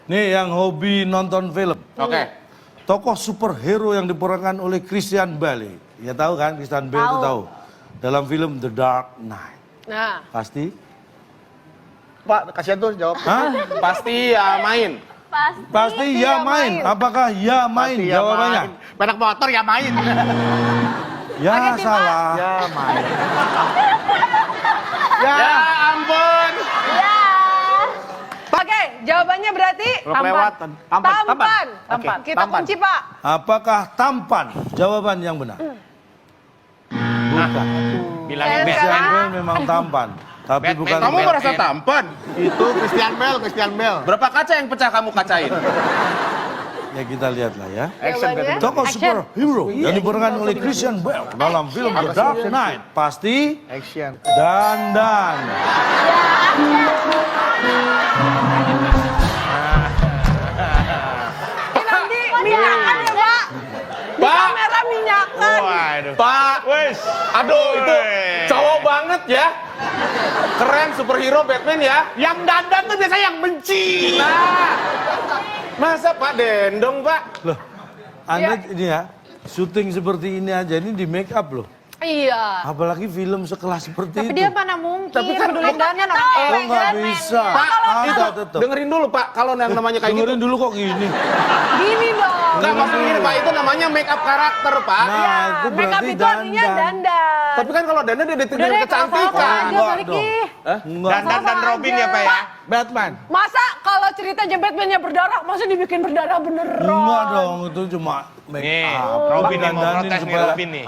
Nih yang hobi nonton film. Oke. Tokoh superhero yang diperankan oleh Christian Bale. Ya tahu kan, Christian Bale itu tahu. Dalam film The Dark Knight. Nah. Pasti? Pak, kasihan tuh jawab. Hah? Pasti ya main. Pasti ya main. Apakah ya main Pasti ya jawabannya? main. Penak motor ya main. Ya salah. Ya main. Ya ampun. Ya. Oke, jawabannya berarti Belum kelewatan. Tampan. Tampan. Oke, Kita tampan. kunci, Pak. Apakah tampan? Jawaban yang benar. Bukan. Bilangin Saya Christian sekarang- Bale memang tampan. Tapi bukan Kamu Batman. merasa tampan? Itu Christian Bale. Berapa kaca yang pecah kamu kacain? Ya kita lihat lah ya. Action Jawabannya? Tokoh Action. superhero yang diperankan oleh Christian Bale dalam film The Dark Knight. Pasti Action. dandan. Ini nanti minyakan ya, Pak. Di Pak. kamera minyakan. Pak, aduh itu cowok banget ya. Keren superhero Batman ya. Yang dandan tuh biasanya yang benci. Nah, masa Pak Dendong Pak? Loh, Anda ini ya, syuting seperti ini aja ini di make up loh. Iya. Apalagi film sekelas seperti Tapi itu. dia mana mungkin. Tapi kan peduli dandan orang Oh cewek. nggak bisa. Pak, itu Ada tetap. dengerin dulu Pak, kalau yang namanya kayak gitu. Dengerin dulu kok gini. Gini dong. Enggak, maksudnya gini Pak, itu namanya make up karakter Pak. Nah, Ya, itu make up berarti itu artinya dandan. Tapi kan kalau dandan dia Udah dengan deh, kecantikan. kalau aja Enggak balik dong. ih. Enggak. Dandan dan Robin ya, Pak ya? Batman. Masa kalau ceritanya Batman-nya berdarah, masa dibikin berdarah beneran? Enggak dong, itu cuma make Nih, up. Robin nih mau Dandanin protes nih, supaya- Robin nih.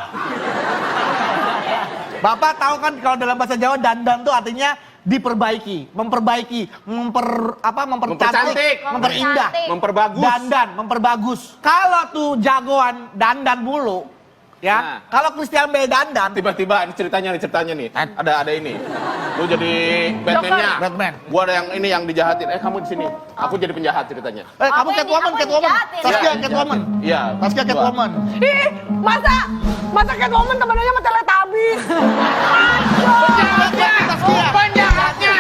Bapak tahu kan kalau dalam bahasa Jawa dandan tuh artinya diperbaiki, memperbaiki, mempercantik, Mempercantik. memperindah, Memperbagus. dandan, memperbagus. Kalau tuh jagoan dandan mulu, ya. Nah. Kalau Christian Bale dandan, Tiba-tiba ini ceritanya nih. Ada ini. Lu jadi Batman-nya. Batman. Gua ada yang ini yang dijahatin. Kamu di sini. Aku jadi penjahat ceritanya. kamu Aku yang Catwoman, aku yang Catwoman, dijahatin. Saskia Iya. Catwoman, Iya. Saskia gua. Catwoman. Ih, masa Catwoman temenannya sama Teletubbies? Penjahatnya.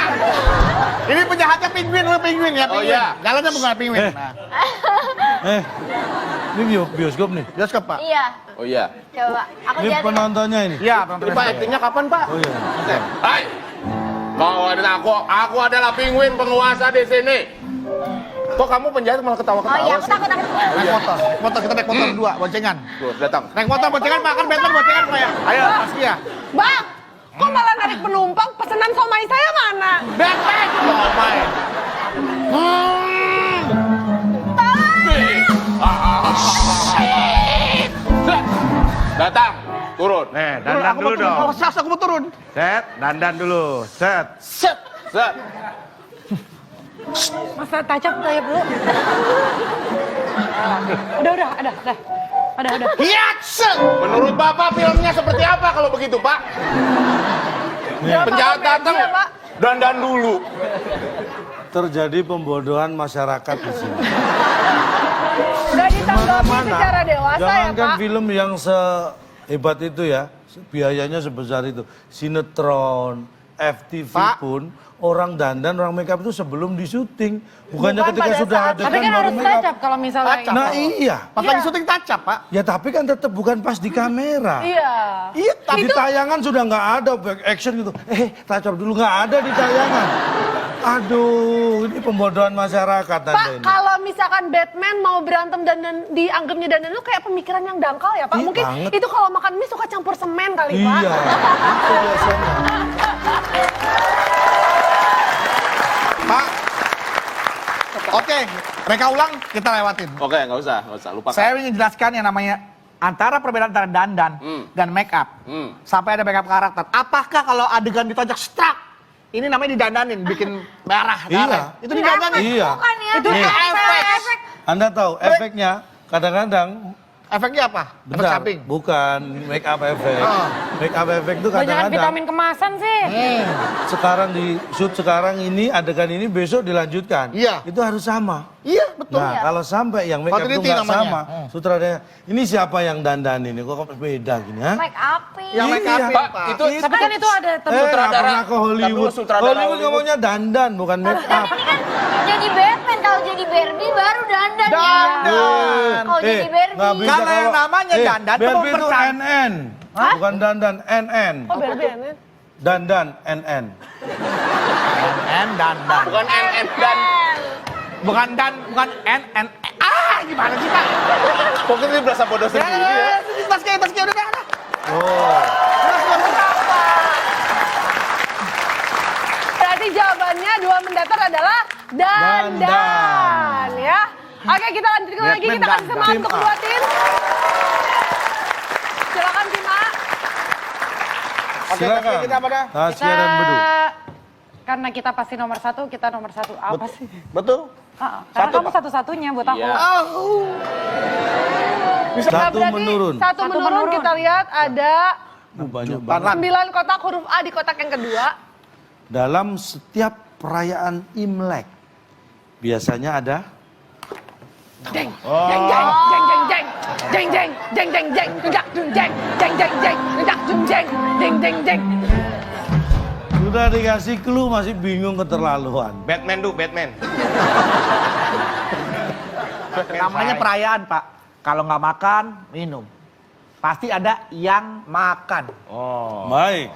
Ini penjahatnya penguin, lu penguin ya, Oh, penguin. iya. Jalannya bukan penguin. Eh. Nah, Ini bioskop nih. bioskop Pak. Iya, Oh iya. coba. Aku Ini jadi penontonnya ini. Iya, Ini Pak, actingnya kapan Pak? Oh iya. Hai. Kau adalah aku adalah penguin penguasa di sini. Kok kamu penjahat malah Oh ketawa-ketawa iya, aku sih? takut. Naik motor kita naik motor berdua, boncengan. Tuh, datang. Naik motor boncengan Pak, kan Batman boncengan Pak ya. Ayo, Saskia. Bang, kok malah narik penumpang? Pesanan somai saya mana? Batman. Oh my. Datang. Turun. Nih, dandan dulu dong. Oh, Sas, aku mau turun. Set, dandan dulu. Set. Set. Set. Masa tacap dulu. Udah, ada. Hiat. Menurut Bapak filmnya seperti apa kalau begitu, Pak? Penjahat datang. Ya, Pak. Dandan dulu. Terjadi pembodohan masyarakat di sini. Udah ditanggapi secara dewasa ya, Jangankan Pak. film yang sehebat itu ya, biayanya sebesar itu. Sinetron, FTV Pak. pun orang dandan, orang makeup itu sebelum di syuting. Bukannya Bukan ketika pada sudah saat- ada Tapi kan baru harus make up. tacap kalau misalnya. Tacap. Nah iya. Pas lagi syuting tacap Pak. Ya tapi kan tetap bukan pas di kamera. Iya. Iya, di tayangan sudah nggak ada back action gitu. Tacap dulu nggak ada di tayangan. Aduh, ini pembodohan masyarakat Pak, Anda ini. kalau misalkan Batman mau berantem dan dianggapnya dandan itu kayak pemikiran yang dangkal ya, Pak. Iya, Mungkin banget. itu kalau makan mie suka campur semen kali, Pak. Iya, itu biasanya. Pak. Oke, mereka ulang, kita lewatin. Oke, nggak usah, lupakan. Saya ingin jelaskan yang namanya antara perbedaan antara dandan dan make up. Sampai ada make up karakter. Apakah kalau adegan ditonjok strak, ini namanya didandanin, bikin merah, darah. Iya. Itu didandanin. Iya. Bukan ya. Itu Nih. efek. Anda tahu efeknya kadang-kadang Efeknya apa? Efek bentar, samping. bukan make up efek. Oh. Make up efek itu Banyakan kadang-kadang vitamin kemasan sih. sekarang di shoot sekarang ini adegan ini besok dilanjutkan. Iya. Itu harus sama. Iya, betul. Nah, kalau sampai yang make up itu Continuity nggak namanya. sama, sutradaranya, ini siapa yang dandan ini? Kok beda gini, ha? Make up. Yang make up Iya. Pak, itu Tapi kan itu ada nggak pernah ke Hollywood. Tapi sutradara Hollywood ngomongnya dandan, bukan make up. Ini kan jadi Batman kalau jadi dandan ya. Dandan. Kau jadi Barbie. nggak bisa Karena yang kalau- namanya dandan tuh Barbie itu mempercayai. NN. Bukan dandan, NN. Oh Barbie ini. Dandan, NN. Dan. Bukan NN dan. Bukan N. Gimana sih, Pak? Kok ini berasa bodoh sendiri ya? Tas kayak udah dah. Oh. Berarti jawabannya 2 mendatar adalah dandan ya. Oke, kita lanjutkan lagi, kita kasih semangat Tim untuk A. kedua tim. Silakan tim A. Silakan. kita pada. Tasya dan Bedu. Karena kita pasti nomor 1, kita nomor 1. Apa sih? Betul. Karena kamu satu-satunya buat aku. Iya. Satu Berarti menurun. Satu menurun, kita lihat ada Banyak banget. 9 kotak huruf A di kotak yang kedua. Dalam setiap perayaan Imlek, biasanya ada Jeng, jeng, jeng, jeng, jeng, jeng, jeng, jeng, jeng, jeng, jeng, nundak, dung, jeng, jeng, jeng, jeng, nundak, dung, jeng, jeng, jeng, jeng. Sudah dikasih clue masih bingung keterlaluan. Batman du, Batman. Namanya perayaan, Pak. Kalau nggak makan, minum. Pasti ada yang makan. Oh. Baik.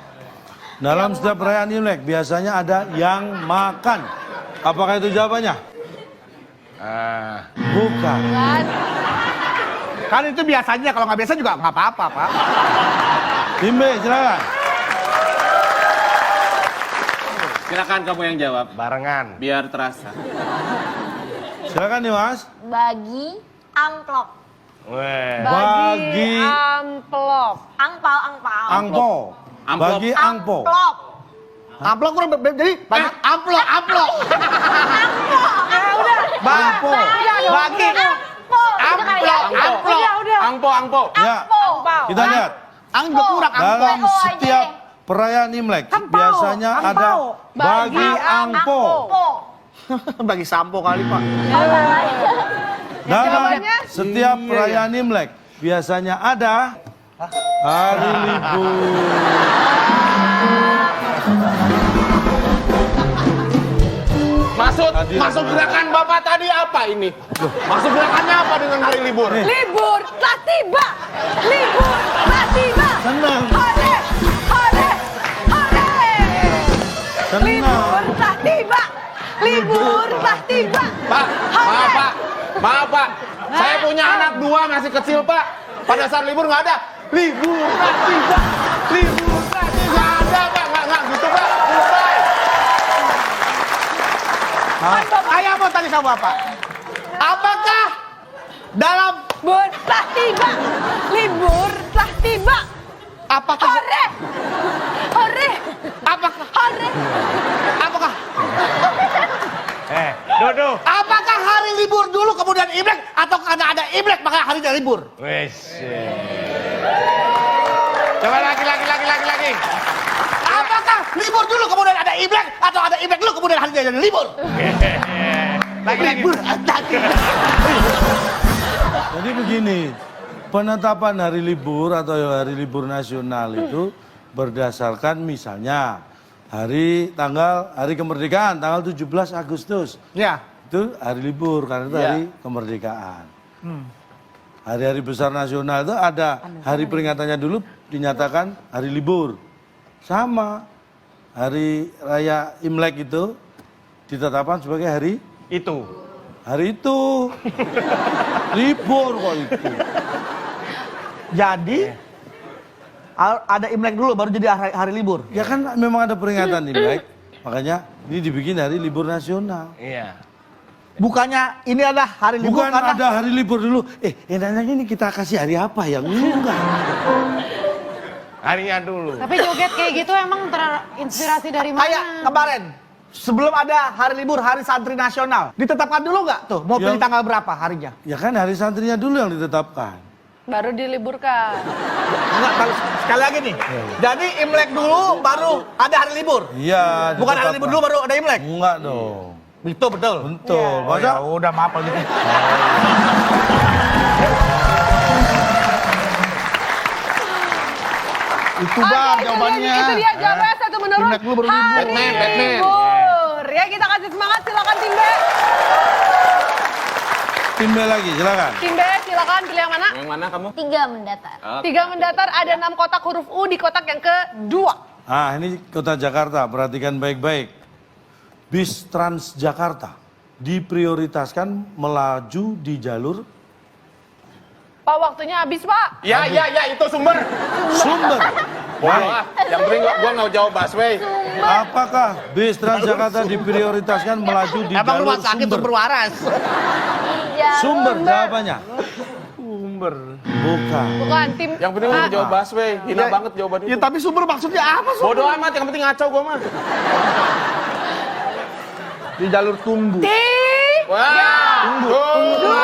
Dalam setiap perayaan Imlek biasanya ada yang makan. Apakah itu jawabannya? Bukan. Kan? Kan itu biasanya, kalau nggak biasa juga nggak apa-apa, Pak. Tim B, silakan. Silakan kamu yang jawab, Barengan. biar terasa. Silakan nih, Mas. Bagi amplop. Weh. Bagi amplop. Angpau. angpo. Amplop. Bagi angpo. Amplop. Amplop kurang jadi banyak amplop. Angpo. Bagi Angpo. Ya. Kita lihat. ang juga kurang amplop. Dalam setiap perayaan Imlek biasanya ada bagi angpo. Bagi sampo kali, Pak. Dalam Jawabannya? setiap perayaan Imlek biasanya ada hari libur. Maksud gerakan Bapak tadi apa ini? Maksud gerakannya apa dengan hari libur? Libur telah tiba. Libur telah tiba. Senang. Hore, hore, hore. Senang. Libur telah tiba. Libur telah tiba. Pak, maaf Pak. Saya punya anak 2 masih kecil Pak. Pada saat libur nggak ada. Libur telah tiba. Libur telah tiba. Nggak ada Pak. Nggak gitu Pak. Selesai. Saya mau tanya sama Bapak. Apakah dalam Libur telah tiba. Libur telah tiba. apakah Hore, hore, apakah hore. apakah Dodo. apakah hari libur dulu kemudian Imlek atau karena ada Imlek maka harinya libur? Wes. Coba lagi. Apakah libur dulu kemudian ada Imlek atau ada Imlek dulu kemudian harinya jadi libur? Lagi. Libur lagi. Jadi begini, penetapan hari libur atau hari libur nasional itu berdasarkan misalnya hari kemerdekaan tanggal 17 Agustus. Ya. Itu hari libur karena itu hari kemerdekaan. Hari-hari besar nasional itu ada hari peringatannya dulu dinyatakan hari libur. Sama hari raya Imlek itu ditetapkan sebagai hari Itu. hari itu. Libur kok itu. Jadi ada Imlek dulu baru jadi hari libur. Ya kan memang ada peringatan Imlek. Makanya ini dibikin hari libur nasional. Iya. Bukannya ini adalah hari libur Bukan karena ada hari libur dulu. Enaknya ini kita kasih hari apa ya? Enggak. Harinya dulu. Tapi joget kayak gitu emang terinspirasi dari mana? kayak kemarin sebelum ada hari libur hari santri nasional ditetapkan dulu nggak tuh mau pilih Ya. tanggal berapa harinya? Ya kan hari santrinya dulu yang ditetapkan. Baru diliburkan. Enggak, sekali lagi nih. Jadi Imlek dulu baru ada hari libur. Iya. Bukan hari ditetapkan. libur dulu baru ada Imlek. Enggak dong. Itu betul. Betul. Oh, Masa ya udah maaf kalau gitu. itu Oke, bang itu jawabannya. Itu dia jawabannya satu menurun. Imlek dulu baru libur. Hari Batman. libur. Ya kita kasih semangat silakan tim B. Tim B lagi, silakan. Tim B, silakan pilih yang mana? Yang mana kamu? 3 mendatar. 3 mendatar, ada 6 kotak huruf U di kotak yang kedua. Ah, ini kota Jakarta, perhatikan baik-baik. Bis Transjakarta diprioritaskan melaju di jalur Pak, waktunya habis, Pak. Ya, itu sumber. sumber. Bodoh ah. Yang penting gua nggak jawab busway. Apakah bis Transjakarta diprioritaskan melaju di Emang jalur rumah sakit sumber? sumber waras. Sumber jawabannya. Sumber. Bukan. Bukan tim. Yang penting gua jawab busway. Hina banget jawaban Ya itu. tapi sumber maksudnya apa sumber? Bodoh amat, yang penting ngaco gua mah. Di jalur tunggu. Wah. Tunggu.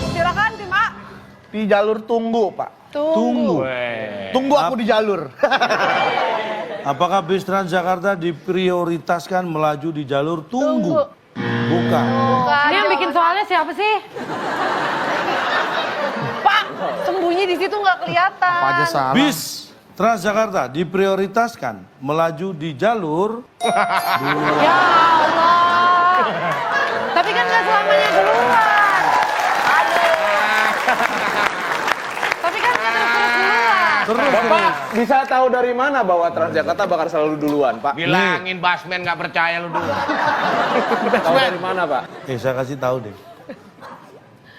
Silakan tim A. Di jalur tunggu, Pak. Tunggu. Tunggu aku di jalur. Apakah bis Transjakarta diprioritaskan melaju di jalur tunggu? Bukan. Bukan. Ini yang bikin soalnya siapa sih? Pak, sembunyi di situ nggak kelihatan. Aja salah. Bis Transjakarta diprioritaskan melaju di jalur Ya Allah. Tapi kan nggak selamanya duluan. Tapi kan nggak terus duluan. terus. Bapak bisa tahu dari mana bahwa Transjakarta bakal selalu duluan, Pak? Bilangin Basmen nggak percaya lu dulu. Tahu dari mana, Pak? Saya kasih tahu deh.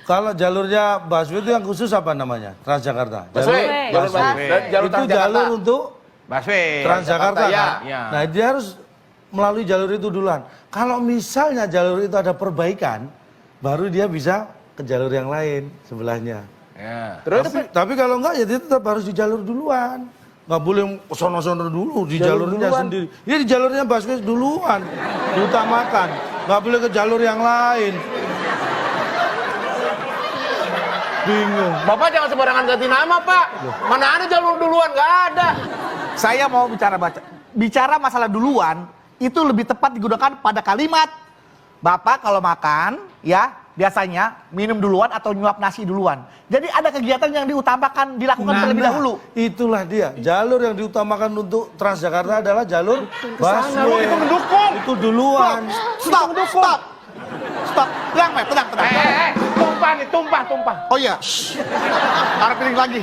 Kalau jalurnya busway itu yang khusus apa namanya? Transjakarta. Busway. Jalur busway. Jalur Itu Transjakarta. jalur untuk Baswe. Transjakarta ya. kan? Ya. Nah dia harus melalui jalur itu duluan. Kalau misalnya jalur itu ada perbaikan, baru dia bisa ke jalur yang lain sebelahnya. Ya. Terus Tapi kalau enggak ya dia tetap harus di jalur duluan. Nggak boleh sono-sono dulu di jalurnya sendiri. Ini di jalurnya busway duluan, diutamakan. Nggak boleh ke jalur yang lain. Bingung. Bapak jangan sembarangan ganti nama, Pak. Mana ada jalur duluan? Nggak ada. Saya mau bicara masalah duluan itu lebih tepat digunakan pada kalimat Bapak kalau makan ya biasanya minum duluan atau nyuap nasi duluan. Jadi ada kegiatan yang diutamakan dilakukan terlebih dahulu. Itulah dia. Jalur yang diutamakan untuk Transjakarta adalah jalur busway. Itu mendukung. Itu duluan. Stop. Tenang, Pak, tenang. Tumpah nih, tumpah. Oh iya. Taruh piring lagi.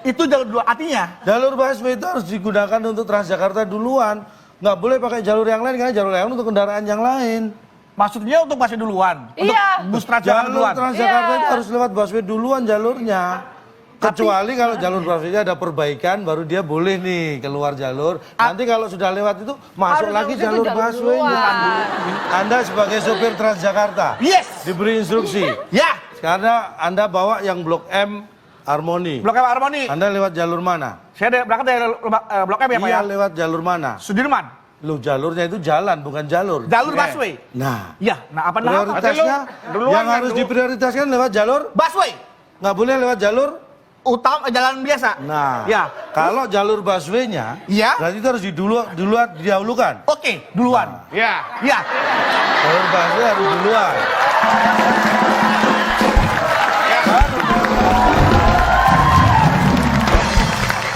Itu jalur dua artinya. Jalur busway itu harus digunakan untuk Transjakarta duluan. Nggak boleh pakai jalur yang lain karena jalur yang lain untuk kendaraan yang lain. Maksudnya untuk busway duluan. Iya. Untuk bus Transjakarta Jalur duluan. Transjakarta Iya. itu harus lewat busway duluan jalurnya. Kecuali kalau jalur busway ada perbaikan baru dia boleh nih keluar jalur. Nanti kalau sudah lewat itu masuk Harus lagi lewat jalur itu jalur busway. duluan. Anda sebagai sopir Transjakarta Yes. diberi instruksi. Ya. Karena Anda bawa yang Blok M Harmoni. Blok M Harmoni. Anda lewat jalur mana? Saya berangkat dari Blok M ya, Pak Iya ya. lewat jalur mana? Sudirman. Loh jalurnya itu jalan bukan jalur. Jalur busway. Nah, Ya, nah apa namanya? prioritasnya duluan yang kan harus dulu. diprioritaskan lewat jalur, Busway. nggak boleh lewat jalur. Utama jalan biasa. Nah, Ya. kalau jalur busway-nya, Iya. berarti itu harus didahulukan. Oke, duluan. Ya. Ya. Jalur busway harus duluan.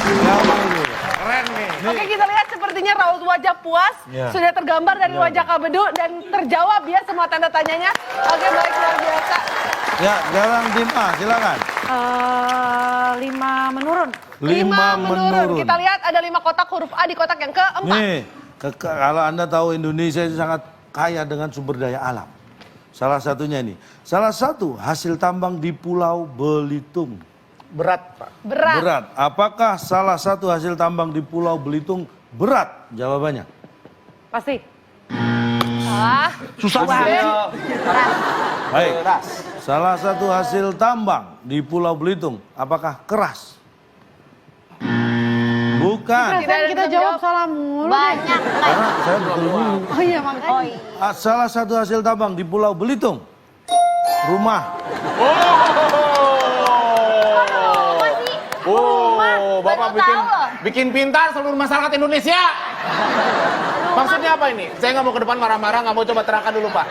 Keren nih. Oke, kita lihat sepertinya raut wajah puas Ya. sudah tergambar dari wajah Kak Bedu dan terjawab ya semua tanda tanyanya. Oke, baik, luar biasa. Ya, sekarang tim A, silakan. 5 menurun. 5 menurun. Kita lihat ada 5 kotak huruf A di kotak yang keempat. Nih, kalau Anda tahu Indonesia itu sangat kaya dengan sumber daya alam. Salah satunya ini, salah satu hasil tambang di Pulau Belitung. Berat, Pak. Berat. Berat. Apakah salah satu hasil tambang di Pulau Belitung berat? Jawabannya. Pasti. Ah, Susah banget. Baik. Salah satu hasil tambang di Pulau Belitung, apakah keras? Bukan. Kita jawab salah mulu. Banyak kan? Karena saya betul dulu. Oh iya makanya. Oh iya. Salah satu hasil tambang di Pulau Belitung, rumah. Oh, Bapak baru tahu loh. bikin pintar seluruh masyarakat Indonesia. Maksudnya apa ini? Saya nggak mau ke depan marah-marah, nggak mau coba terangkan dulu, Pak.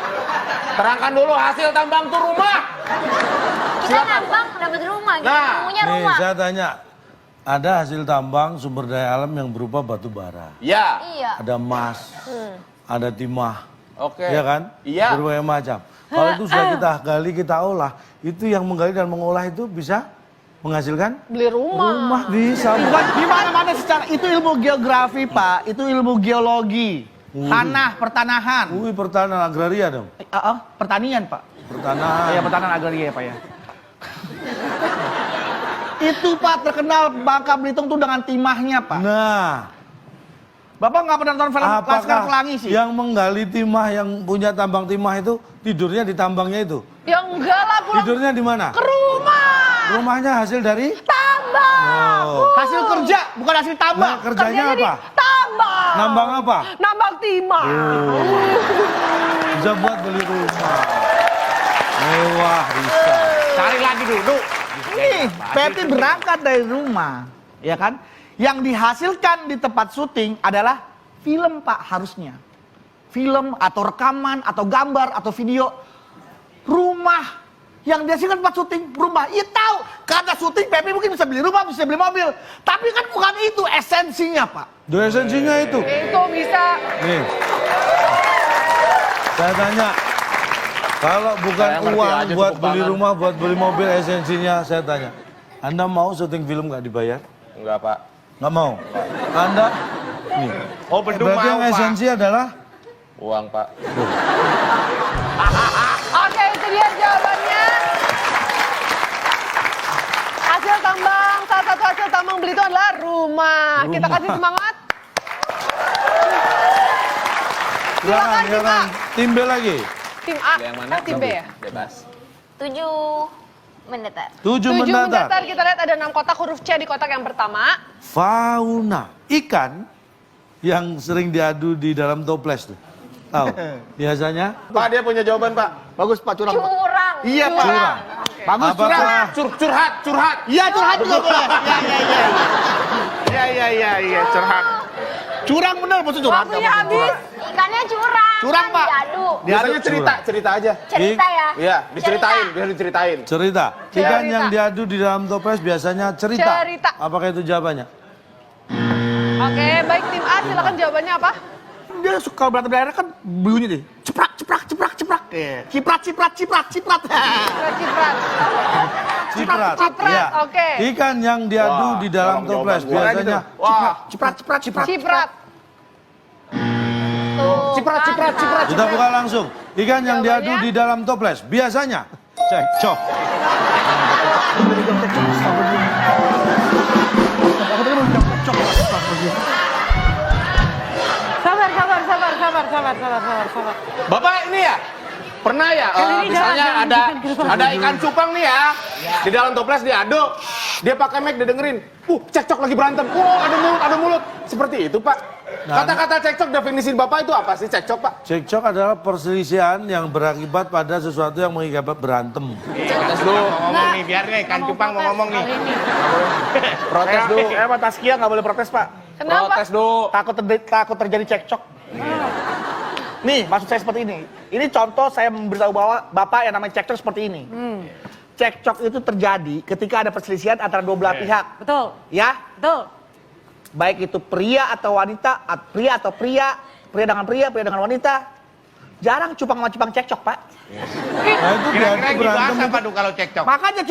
Terangkan dulu hasil tambang tuh rumah. Kita nambang dapat rumah, kita Nah, punya Nih rumah. saya tanya, ada hasil tambang sumber daya alam yang berupa batu bara. Ya. Iya. Ada emas, ada timah, Oke. Iya kan? Iya. Berbagai macam. Kalau itu sudah kita gali, kita olah, itu yang menggali dan mengolah itu bisa menghasilkan Beli rumah. rumah bisa. Bukan di mana-mana secara itu ilmu geografi, Pak. Itu ilmu geologi. Tanah, pertanahan. Pertanian agraria dong. Pertanian, Pak. Pertanahan. Ya, pertanahan agraria ya, Pak ya. Itu Pak terkenal Bangka Belitung tuh dengan timahnya, Pak. Nah, Bapak nggak pernah nonton film Laskar apakah Pelangi sih? yang menggali timah, yang punya tambang timah itu tidurnya di tambangnya itu? Ya enggak lah, pulang Tidurnya di mana? ke rumah. Rumahnya hasil dari? Tambang. Oh. Hasil kerja, bukan hasil tambang. Nah, kerjanya Kerjanya di apa? tambang. Nambang apa? Nambang timah. Bisa buat beli rumah. Mewah bisa. Cari lagi dulu. Nih, Pepi berangkat dari rumah, ya kan? Yang dihasilkan di tempat syuting adalah film, Pak, harusnya. Film atau rekaman atau gambar atau video. Rumah yang dihasilkan tempat syuting, rumah. Iya tahu, karena syuting Pepi mungkin bisa beli rumah, bisa beli mobil. Tapi kan bukan itu esensinya, Pak. Itu esensinya itu. Itu bisa. Nih. Saya tanya, kalau bukan Saya ngerti uang aja buat tuh beli kebangan. rumah, buat beli mobil, esensinya saya tanya. Anda mau syuting film nggak dibayar? Enggak, Pak. Nggak mau. Anda, nih. Oh, bedung Berarti yang mau, Pak. esensi adalah Uang, Pak. Oke, itu dia jawabannya. Hasil tambang, salah satu hasil tambang beli itu adalah rumah. Kita kasih semangat. Silakan, tim A. Tim B lagi. Tim A, Yang mana? tim B ya? Bebas. 7 mendatar. 7 7 mendatar. mendatar, kita lihat ada 6 kotak, huruf C di kotak yang pertama. Fauna. Ikan yang sering diadu di dalam toples tuh. Tahu? Biasanya Pak, dia punya jawaban, Pak. Bagus, Pak, curang. Pak. Curang. Iya, Pak. curang. Bagus, Apakah curang. Curhat. Iya, curhat juga boleh. Iya, curhat. Curang bener, maksud curhat. Waktunya habis. Ikannya curang. Curang, kan Pak. Diadu. Biasanya cerita aja. Cerita ya. Iya, diceritain, biar diceritain. cerita. Ikan Cerita. yang diadu di dalam toples biasanya cerita. Cerita. Apakah itu jawabannya? Oke, baik tim A, silakan jawabannya apa? Dia suka berantem daerah kan bunyi deh. Ceprak. Ciprat. Ciprat. Ciprat. Ciprat, Iya. oke. Ikan yang diadu Wah, di dalam tolong toples jawaban gua. biasanya Wah, Ciprat. Ciprat. Tuh, Ciprat. kita buka langsung. Ikan yang diadu Jawabannya? di dalam toples biasanya cekcok. Sabar. Bapak ini ya pernah ya misalnya ada ikan cupang nih ya di dalam toples diaduk, dia pakai mic dia dengerin, cekcok lagi berantem, ada mulut seperti itu Pak. Kata-kata cekcok definisi Bapak itu apa sih cekcok Pak? Cekcok adalah perselisihan yang berakibat pada sesuatu yang mengakibat berantem. Protes dulu, Ngomong nih, biar nih kan Cupang mau ngomong nih. protes dulu, Saya sama Taskia nggak boleh protes, Pak. Kenapa? protes dulu. Takut terjadi cekcok. Nih, maksud saya seperti ini. Ini contoh saya memberitahu bahwa Bapak yang namanya cekcok seperti ini. Cekcok itu terjadi ketika ada perselisihan antara dua belah pihak. Betul. Ya, Betul. baik itu pria atau wanita, pria dengan pria dengan wanita. Jarang cupang sama cupang cekcok, Pak. Nah itu Kira-kira diadu yang berantem. dibahas apa tuh kalau cekcok? Makanya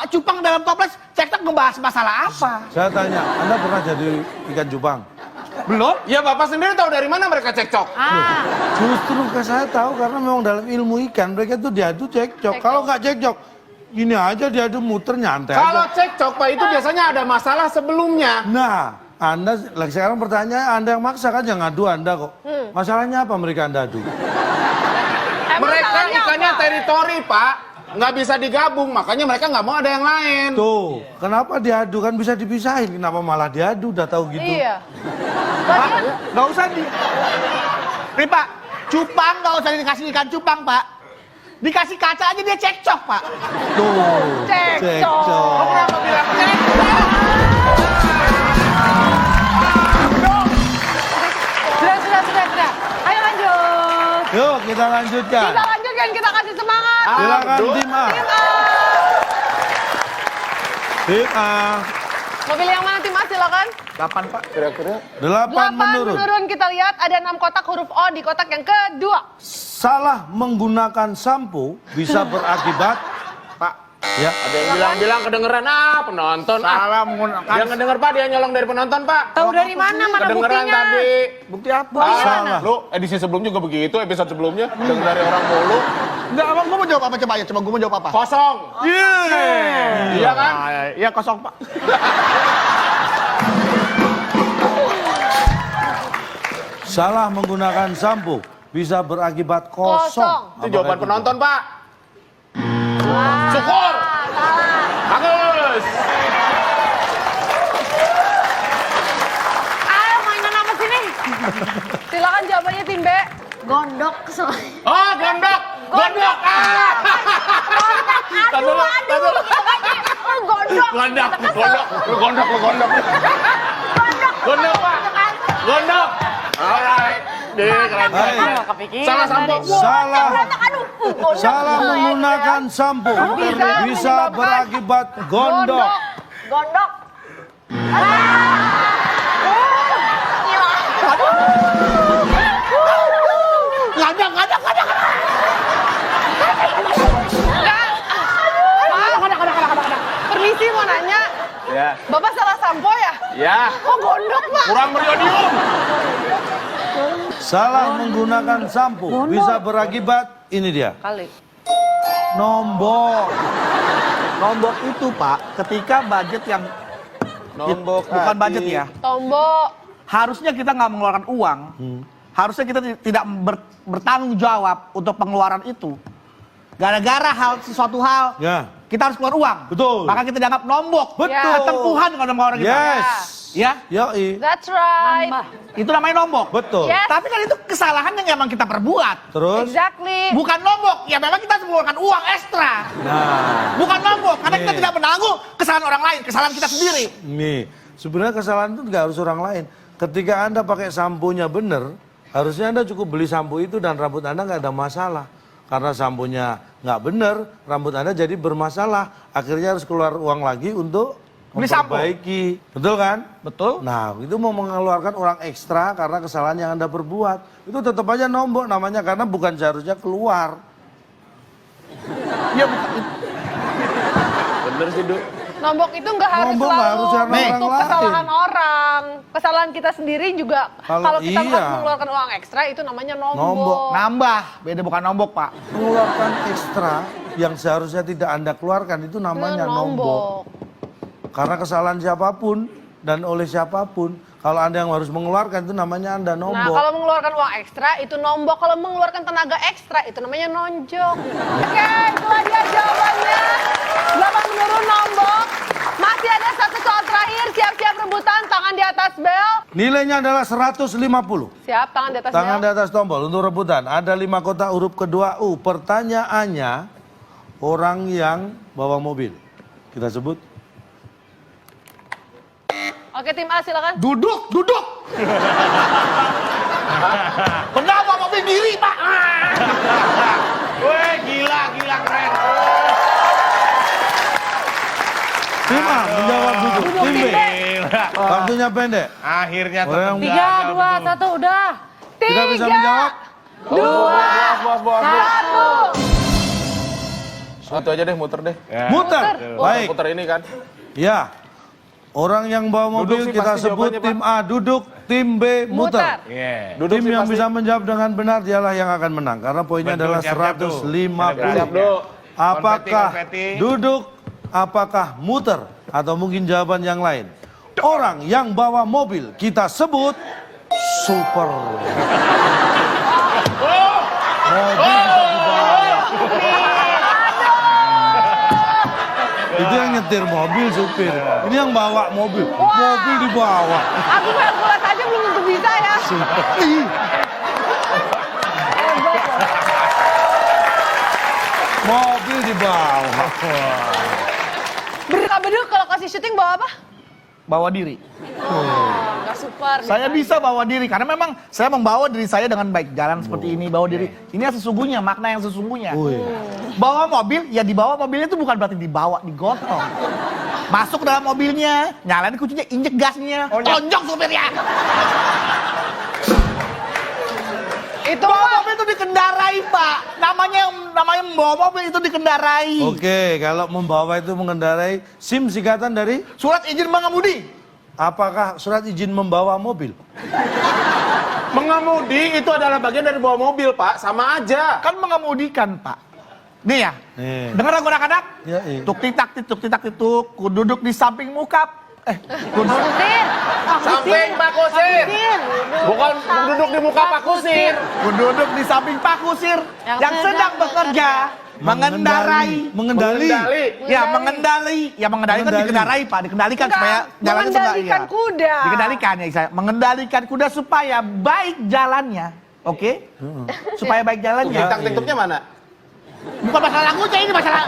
cupang dalam toples, cekcok ngebahas masalah apa? Saya tanya, Anda pernah jadi ikan cupang? Belum? Ya Bapak sendiri tahu dari mana mereka cekcok? Justru saya tahu karena memang dalam ilmu ikan mereka itu diadu cekcok. Kalau nggak cekcok, gini aja diadu muter nyantai Kalau aja. cekcok Pak itu biasanya ada masalah sebelumnya. Nah, Anda sekarang pertanyaan Anda yang maksa kan yang ngadu Anda kok. Masalahnya apa mereka Anda adu? Mereka salahnya ikannya apa? teritori Pak, nggak bisa digabung, makanya mereka nggak mau ada yang lain. Tuh, kenapa diadu kan bisa dipisahin? Kenapa malah diadu? Udah tahu gitu. Iya. Pak, nggak usah di... Nih Pak, cupang nggak usah dikasih ikan cupang Pak. Dikasih kaca aja dia cekcok Pak. Tuh, Cekcok. Kenapa bilang cekcok? Sudah. Ayo lanjut. Yuk kita lanjutkan. Kita lanjutkan, kita kasih semangat. Silakan betul. tim A. Tim A. Tim A. Mau pilih yang mana tim A, silakan. 8 Pak. Kira-kira 8 menurun. Kita lihat ada 6 kotak huruf O di kotak yang kedua. Salah menggunakan sampo bisa berakibat Pak, ya. ada yang bilang-bilang kedengeran penonton Salah menggunakan. Dia ngedenger Pak, dia nyolong dari penonton Pak. Tahu dari mana? Mana Kedengeran buktinya? tadi. Bukti apa? Salah. Lu edisi sebelumnya juga begitu, episode sebelumnya denger dari orang mulu. Enggak, abang gua mau jawab apa coba ya? Coba gua mau jawab apa? Kosong. Iya kan? Iya kosong Pak. Salah menggunakan sampo bisa berakibat kosong. Itu jawaban penonton Pak. Syukur. Bagus. Ayo mainan apa sini? Silakan jawabannya tim B. Gondok soalnya. Oh, gondok. Gondok. Aduh, aduh. Oh, gondok. Gondok. Lu gondok. Gondok Pak. Gondok. Alright. Keren. Baik. Salah sampo. Salah Aduh, gondok. salah menggunakan sampo bisa berakibat gondok. Gondok. Pak, permisi mau nanya. Ya. Bapak salah sampo ya? Ya. Kok gondok, Pak? Kurang beriodium. Salah menggunakan sampo bisa berakibat ini dia. Kali. Nombok. Nombok itu Pak, ketika budget yang Nombok bukan hati. budget ya. Tombok. Harusnya kita nggak mengeluarkan uang. Harusnya kita tidak bertanggung jawab untuk pengeluaran itu. Gara-gara sesuatu hal, Ya. kita harus keluar uang. Betul. Maka kita dianggap nombok. Betul. Ketempuhan kalau sama orang kita. Yes. Ya, Yoi. That's right. itu namanya nombok. Betul. Yes. Tapi kan itu kesalahan yang emang kita perbuat. Terus? Exactly. Bukan nombok, ya memang kita harus mengeluarkan uang ekstra. Nah, Bukan nombok, karena kita Nih. tidak menanggung kesalahan orang lain, kesalahan kita sendiri. nih. Sebenarnya kesalahan itu nggak harus orang lain. Ketika Anda pakai samponya benar, harusnya Anda cukup beli sampo itu dan rambut Anda nggak ada masalah. Karena samponya nggak benar, rambut Anda jadi bermasalah. Akhirnya harus keluar uang lagi untuk Beli sampo. memperbaiki. Betul kan? Betul. Nah, itu mau mengeluarkan uang ekstra karena kesalahan yang Anda perbuat. Itu tetap aja nombok namanya karena bukan seharusnya keluar. Ya, bukan. Bener sih, Du. Nombok itu nggak harus Nombok nggak selalu harus karena untuk orang lain. kesalahan orang. Kesalahan kita sendiri juga kalau kita iya. harus mengeluarkan uang ekstra itu namanya nombok. Nombok. Nambah, beda bukan nombok Pak. Mengeluarkan ekstra yang seharusnya tidak Anda keluarkan itu namanya Itu nombok. Karena kesalahan siapapun dan oleh siapapun, kalau Anda yang harus mengeluarkan itu namanya Anda Nah, nombok. kalau mengeluarkan uang ekstra itu nombok. Kalau mengeluarkan tenaga ekstra itu namanya nonjok. Oke, itulah dia jawabannya. 8 menurun nombok. Masih ada satu soal terakhir. Siap-siap rebutan, tangan di atas bel. Nilainya adalah 150. Siap, tangan di atas Tangan di bel. atas tombol untuk rebutan. Ada 5 kotak huruf kedua U. Pertanyaannya, orang yang bawa mobil. Kita sebut. Oke, tim A silakan. Duduk. Kenapa mobil diri Pak? Weh, gila keren. Tim A menjawab duduk. Tim B. Waktunya pendek. Akhirnya Orang tetap 3, gagal 2, betul. 1, udah. tidak bisa menjawab. 2, 1. Itu aja deh, muter deh. Muter. Baik. Muter ini kan. Ya. Orang yang bawa mobil sih kita pasti sebut jawabannya, tim A duduk, tim B muter. Muter. Iya. Duduk Tim sih yang pasti. bisa menjawab dengan benar dialah yang akan menang karena poinnya Betul, adalah siap-siap tuh. 150. Siap, Du. Apakah Konfeti. duduk, apakah muter atau mungkin jawaban yang lain? Orang yang bawa mobil kita sebut super. Mobil bisa dibawa. Itu yang nyetir mobil supir. Ini yang bawa mobil. Mobil dibawa. Aku Hercules aja belum tentu bisa ya. Ih. Mobil dibawa. Berita beduk kalau kasih syuting bawa apa? Bawa diri. Nggak super. Saya bisa bawa diri karena memang saya membawa diri saya dengan baik jalan seperti ini, bawa diri. Ini yang sesungguhnya, makna yang sesungguhnya. Bawa mobil, ya dibawa mobilnya itu bukan berarti dibawa, digotong. Masuk ke dalam mobilnya, nyalain kuncinya, injek gasnya, tonjok supirnya. Itu Bawa mobil itu dikendarai, Pak. Namanya membawa mobil itu dikendarai. Oke, kalau membawa itu mengendarai, SIM singkatan dari Surat izin mengemudi. apakah surat izin membawa mobil? Mengemudi itu adalah bagian dari bawa mobil, Pak. Sama aja. Kan mengemudikan, Pak. Nih ya, Nih. dengar aku anak-anak? Ya, iya. Tuk titak tituk titak tituk, ku duduk di samping mukap. Ku duduk Samping Pak Kusir. Bukan duduk di muka Pak Kusir. Ku duduk di samping Pak Kusir yang sedang bekerja mengendarai. Mengendali. Ya, mengendali. Ya, mengendali kan Mengendali. dikendarai, Pak. Dikendalikan Enggak, supaya jalannya tuh nggak- mengendalikan iya. kuda. Dikendalikan ya, saya. Mengendalikan kuda supaya baik jalannya. Oke? Supaya baik jalannya. Tiktak-tiktuknya mana? Bukan masalah lagunya, ini masalah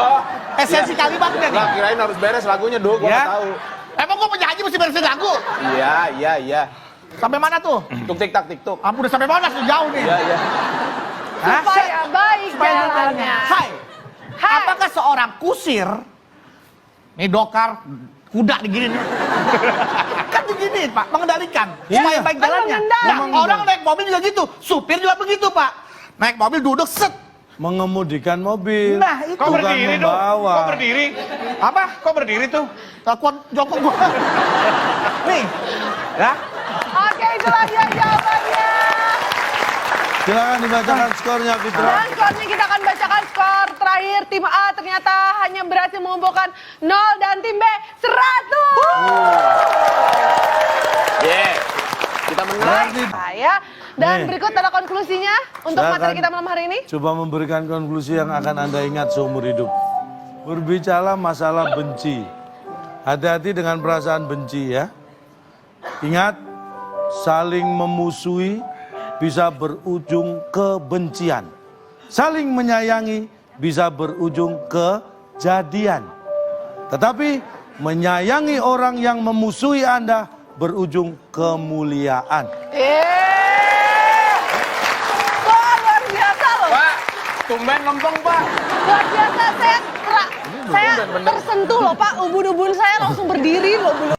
esensi kalimatnya nih. Lah, kirain harus beres lagunya, gua Ya. nggak tahu. Emang gua penyanyi mesti beresin lagu? Iya. Sampai mana tuh? Tuk tik tak tik tuk. Ampun, udah sampai mana tuh jauh nih? Iya. Hah? Supaya baik Supaya jalannya. Hai. Apakah seorang kusir nih dokar kuda digini nih? Kan begini, Pak, mengendalikan supaya baik Kan jalannya. mengendali. Nah, orang naik mobil juga gitu, supir juga begitu, Pak. Naik mobil duduk set. Mengemudikan mobil. Nah, itu. Kok bukan berdiri dong? membawa. Kok berdiri? Apa? Kok berdiri tuh? Telepon jongkok gua. Nih. Ya. Oke, itulah dia jawabannya. Silakan dibacakan skornya, Fitra. Dan skornya kita akan bacakan skor terakhir. Tim A ternyata hanya berhasil mengumpulkan 0 dan tim B 100. Kita menang. Berarti Saya dan Nih. berikut adalah konklusinya untuk Saya materi akan kita malam hari ini. coba memberikan konklusi yang akan Anda ingat seumur hidup. Berbicara masalah benci. Hati-hati dengan perasaan benci ya. Ingat, saling memusuhi bisa berujung kebencian. Saling menyayangi bisa berujung kejadian. Tetapi menyayangi orang yang memusuhi Anda berujung kemuliaan. Wah, luar biasa loh. Pak, tumben lempeng, Pak. Luar biasa, saya tersentuh loh Pak. Ubun-ubun saya langsung berdiri loh.